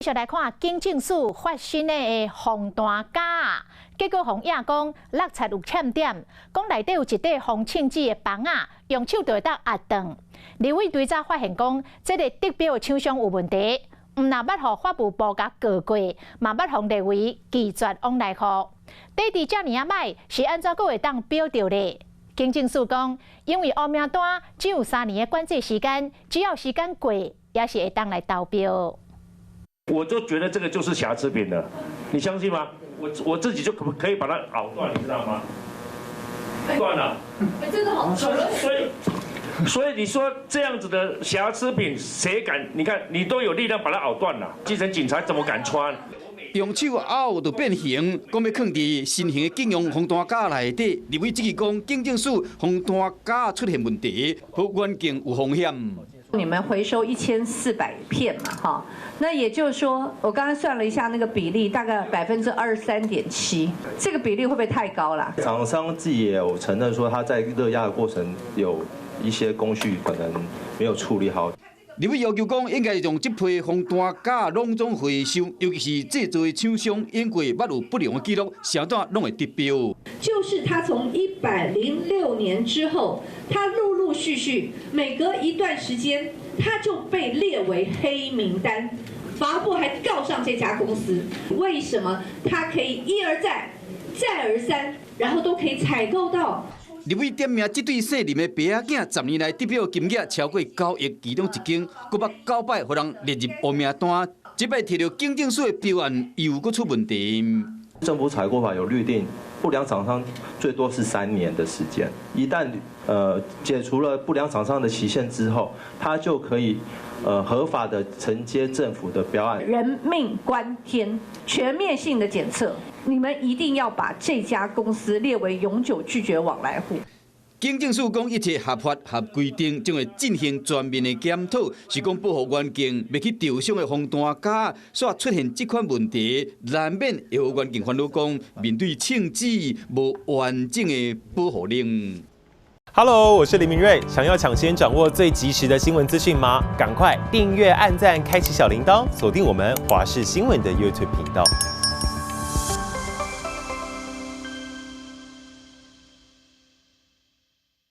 续来看警政署发生的防弹假，结果防野讲落差有欠点，讲内底有一块防庆纸的房啊，用手就会当压断。立委追查发现讲，这个得标的厂商有问题，毋但捌互法务部甲告过，嘛捌互立委拒绝往来户。底伫遮尔啊歹，是安怎阁会当标着咧？警政署讲，因为黑名单只有3年的管制时间，只要时间过，也是会当来投标。 我就觉得这个就是瑕疵品了，你相信吗？我自己就可以把它拗断，你知道吗？断了。真的好扯。所以你说这样子的瑕疵品，谁敢？你看你都有力量把它拗断了，基层警察怎么敢穿？ 用手拗就变形，讲要放伫新型的警用防弹架内底。立委质疑讲，警政署防弹架出现问题，和远景有风险。 你们回收1400片嘛，哈，那也就是说，我刚刚算了一下那个比例，大概23.7%，这个比例会不会太高了？厂商自己也有承认说，他在热压的过程有一些工序可能没有处理好。 立委要求讲，应该将这批防弹架拢总回收，尤其是制作的厂商，因过捌有不良的记录，啥怎拢会得标。就是他从106年之后，他陆陆续续每隔一段时间，他就被列为黑名单，法务部还告上这家公司。为什么他可以一而再、再而三，然后都可以采购到？ 立委点名这对姓林的爸仔，10年来得标金额超过9亿，其中一间，佫捌9摆互人列入黑名单，这摆摕到警政署的标案又佫出问题。政府采购法有律定，不良厂商最多是3年的时间，一旦解除了不良厂商的期限之后，他就可以合法的承接政府的标案。人命关天，全面性的检测。 你们一定要把这家公司列为永久拒绝往来户。警政署讲一切合法合规定，将会进行全面的检讨，是讲保护环境，未去受伤的防弹架，煞出现这款问题，难免会有环境烦恼讲，面对庆纸无完整的保护令。Hello， 我是林明瑞，想要抢先掌握最及时的新闻资讯吗？赶快订阅、按赞、开启小铃铛，锁定我们华视新闻的 YouTube 频道。